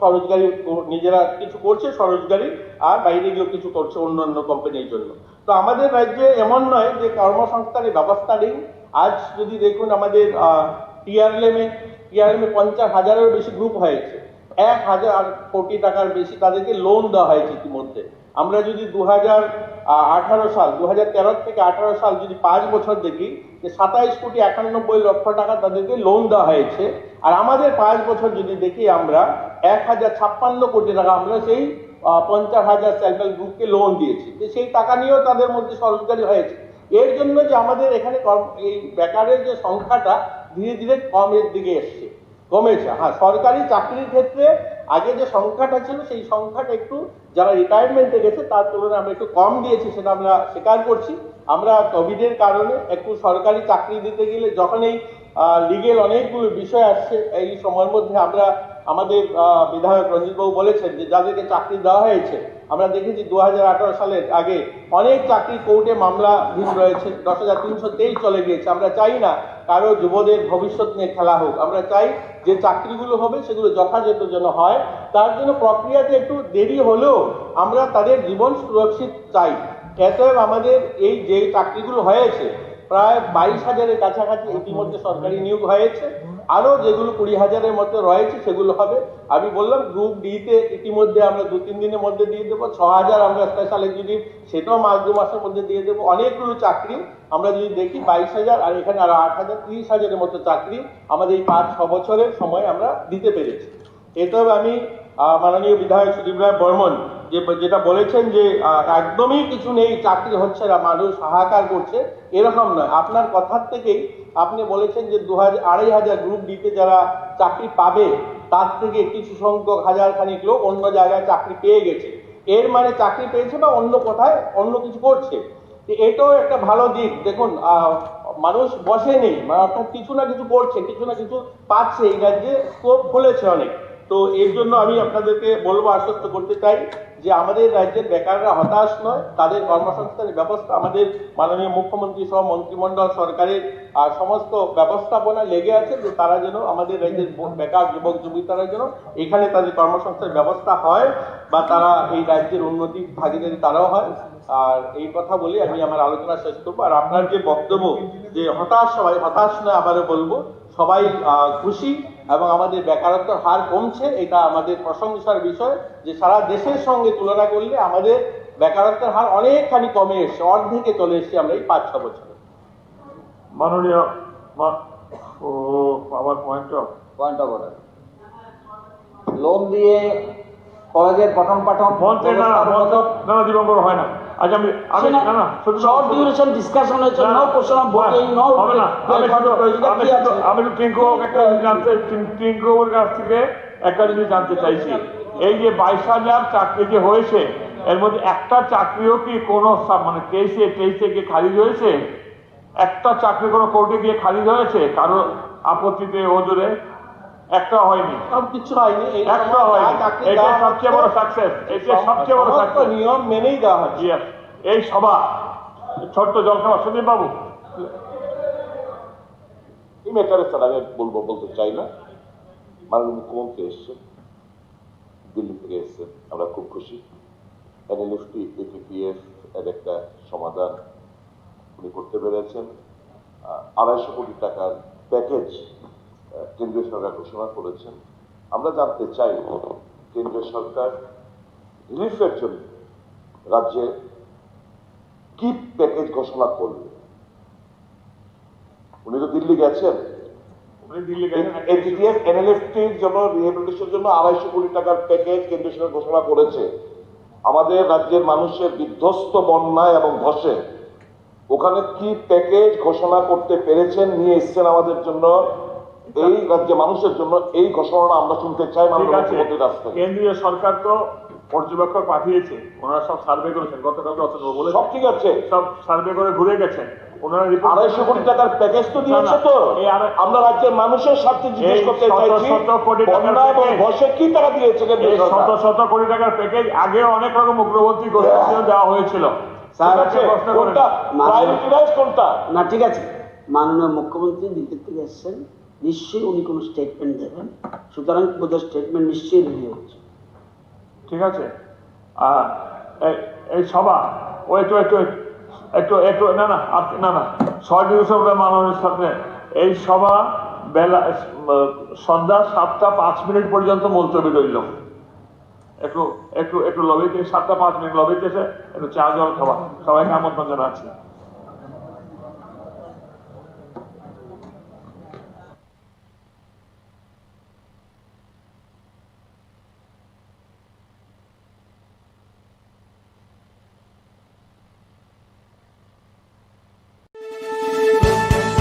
স্বরোজগারি নিজেরা কিছু করছে স্বরোজগারি, আর বাইরে গিয়েও কিছু করছে অন্যান্য কোম্পানির জন্য। তো আমাদের রাজ্যে এমন নয় যে কর্মসংস্থানের ব্যবস্থা নেই। আজ যদি দেখুন আমাদের টিআরএলএমে 50,000-এরও বেশি গ্রুপ হয়েছে, 1,000 কোটি টাকার বেশি তাদেরকে লোন দেওয়া হয়েছে ইতিমধ্যে। আমরা যদি 2018 সাল 2013 থেকে 18 সাল যদি 5 বছর দেখি, যে 27,91,00,000 টাকা তাদেরকে লোন দেওয়া হয়েছে। আর আমাদের 5 বছর যদি দেখি আমরা 1,056 কোটি টাকা আমরা সেই 50,000 সেলফ হেল্প গ্রুপকে লোন দিয়েছি। সেই টাকা নিয়েও তাদের মধ্যে স্বরোজগারি হয়েছে। এর জন্য যে আমাদের এখানে এই বেকারের যে সংখ্যাটা ধীরে ধীরে কমের দিকে এসছে, কমেছে। হ্যাঁ, সরকারি চাকরির ক্ষেত্রে আগে যে সংখ্যাটা ছিল সেই সংখ্যাটা একটু যারা রিটায়ারমেন্টে গেছে তার তুলনায় আমরা একটু কম দিয়েছি, সেটা আমরা স্বীকার করছি। আমরা কোভিডের কারণে একটু সরকারি চাকরি দিতে গেলে যখন এই লিগেল অনেকগুলো বিষয় আসছে, এই সময়ের মধ্যে আমরা আমাদের বিধায়ক রঞ্জিতবাবু বলেছেন যে যাদেরকে চাকরি দেওয়া হয়েছে, আমরা দেখেছি 2018 সালের আগে অনেক চাকরি কোর্টে মামলাধীন রয়েছে, 10,323 চলে গিয়েছে। আমরা চাই না কারো যুবদের ভবিষ্যৎ নিয়ে খেলা হোক। আমরা চাই যে চাকরিগুলো হবে সেগুলো যথাযথ যেন হয়। তার জন্য প্রক্রিয়াতে একটু দেরি হলেও আমরা তাদের জীবন সুরক্ষিত চাই। এতএব আমাদের এই যে চাকরিগুলো হয়েছে প্রায় 22,000-এর কাছাকাছি ইতিমধ্যে সরকারি নিয়োগ হয়েছে। আরো যেগুলো 20,000-এর মধ্যে রয়েছে সেগুলো হবে। আমি বললাম গ্রুপ ডিতে ইতিমধ্যে আমরা 2-3 দিনের মধ্যে দিয়ে দেবো। 6,000 আমরা স্পেশাল এক্সিকিউটিভ, সেটাও 1-2 মাসের মধ্যে দিয়ে দেবো। অনেকগুলো চাকরি আমরা যদি দেখি 22,000, আর এখানে আরো 8,000, 30,000-এর মতো চাকরি আমাদের এই 5-6 বছরের সময় আমরা দিতে পেরেছি। এতএব আমি মাননীয় বিধায়ক সুদীপ রায় বর্মন যেটা বলেছেন যে একদমই কিছু নেই, চাকরি হচ্ছে না, মানুষ হাহাকার করছে, এরকম নয়। আপনার কথার থেকেই আপনি বলেছেন যে 2,500 গ্রুপ ডিতে যারা চাকরি পাবে তার থেকে কিছু সংখ্যক হাজারখানিক লোক অন্য জায়গায় চাকরি পেয়ে গেছে। এর মানে চাকরি পেয়েছে বা অন্য কোথায় অন্য কিছু করছে। এটাও একটা ভালো দিক। দেখুন, মানুষ বসে নেই, অর্থাৎ কিছু না কিছু করছে, কিছু না কিছু পাচ্ছে। এই রাজ্যে স্কোপ খুলেছে অনেক। তো এর জন্য আমি আপনাদেরকে বলবো, আশ্বস্ত করতে চাই যে আমাদের রাজ্যের বেকাররা হতাশ নয়। তাদের কর্মসংস্থানের ব্যবস্থা আমাদের মাননীয় মুখ্যমন্ত্রী সহ মন্ত্রিমণ্ডল সরকারের সমস্ত ব্যবস্থাপনা লেগে আছে যে তারা যেন আমাদের রাজ্যের বেকার যুবক যুবতীরা যেন এখানে তাদের কর্মসংস্থানের ব্যবস্থা হয় বা তারা এই রাজ্যের উন্নতি ভাগিদারি তারাও হয়। আর এই কথা বলে আমি আমার আলোচনা শেষ করবো। আর আপনার যে বক্তব্য যে হতাশ, সবাই হতাশ নয়, আবারও বলবো সবাই খুশি এবং আমাদের বেকারত্বের হার কমছে, এটা আমাদের প্রশংসার বিষয়। যে সারা দেশের সঙ্গে তুলনা করলে আমাদের বেকারত্বের হার অনেকখানি কমে এসছে, অর্ধেকে চলে এসেছি আমরা এই 5-6 বছরে। মাননীয় আমার পয়েন্ট অফ অর্ডার, লোন দিয়ে কলেজের পঠন পাঠন মন্ত্রী না দিবঙ্গর হয় না। আজ আমি শর্ট ডিউরেশন ডিসকাশন হয়েছে, no question of voting, no হবে না। আমি টিঙ্কুর কাছ থেকে একটা জিনিস জানতে চাইছি। এই যে 22,000 চাকরি যে হয়েছে, এর মধ্যে একটা চাকরিও কি কোনো মানে কেসে গিয়ে খারিজ হয়েছে? একটা চাকরি কোনো কোর্টে গিয়ে খারিজ হয়েছে কারো আপত্তিতে ওজোরে? একটা হয়নি, কিছু হয়নি, একটা হয়নি। এটা সবচেয়ে বড় সাকসেস, এটা সবচেয়ে বড় সাকসেস। নিয়ম মেনেই দেওয়া হচ্ছে। এই সভা ছোট্ট জলসভা, সুদীপ বাবু এই ম্যাটারে স্যার আমি বলতে চাই না। মাননীয় মুখ্যমন্ত্রী এসছেন, দিল্লি থেকে এসছেন, আমরা খুব খুশি। এনএলএফটি এপিপিএফ এর একটা সমাধান উনি করতে পেরেছেন। 250 কোটি টাকার প্যাকেজ কেন্দ্রীয় সরকার ঘোষণা করেছেন। আমরা জানতে চাই কেন্দ্রীয় সরকার রিলিফের জন্য রাজ্যে কি প্যাকেজ ঘোষণা করবে। উনি তো দিল্লি গেছেন, এপিপিএফ এনএলএফটির জন্য রিহেবিলিটেশনের জন্য 250 কোটি টাকার প্যাকেজ কেন্দ্রীয় সরকার ঘোষণা করেছে। আমাদের রাজ্যের মানুষের বিধ্বস্ত বন্যায় এবং ধসে ওখানে কি প্যাকেজ ঘোষণা করতে পেরেছেন, নিয়ে এসছেন আমাদের জন্য, এই রাজ্যের মানুষের জন্য এই ঘোষণাটা আমরা শুনতে চাই মাননীয় মুখ্যমন্ত্রীর কাছ থেকে। কেন্দ্রীয় সরকার তো পর্যবেক্ষক পাঠিয়েছে, ওনারা সব সার্ভে করেছেন, গতকালকে বলে সব ঠিক আছে, সব সার্ভে করে ঘুরে গেছেন। ওনারা 250 কোটি টাকার প্যাকেজ তো দিয়েছে। তো আমরা রাজ্যের মানুষের স্বার্থে জিজ্ঞেস করতে চাইছি, বন্যা এবং ধসে কি টাকা দিয়েছে কেন্দ্রীয় সরকার? 100 কোটি টাকার প্যাকেজ আগে অনেক রকম উগ্রপন্থী ঘোষণা দেওয়া হয়েছিল। না ঠিক আছে, মাননীয় মুখ্যমন্ত্রী দিল্লি থেকে এসছেন, নিশ্চয়ই উনি কোনো স্টেটমেন্ট দেবেন, সুতরাং বোধহয় স্টেটমেন্ট নিশ্চয়ই রেডি হচ্ছে। ঠিক আছে, এই সভা ও একটু একটু একটু একটু না না না না শর্ট ডিউরেশন মাননীয় সাথে এই সভা বেলা সন্ধ্যা 7:05 পর্যন্ত মুলতবি রইল। একটু একটু একটু লবিতে 7:05 লবিতে এসে একটু চা জল খাওয়া, সবাইকে আমন্ত্রণ জানাচ্ছি।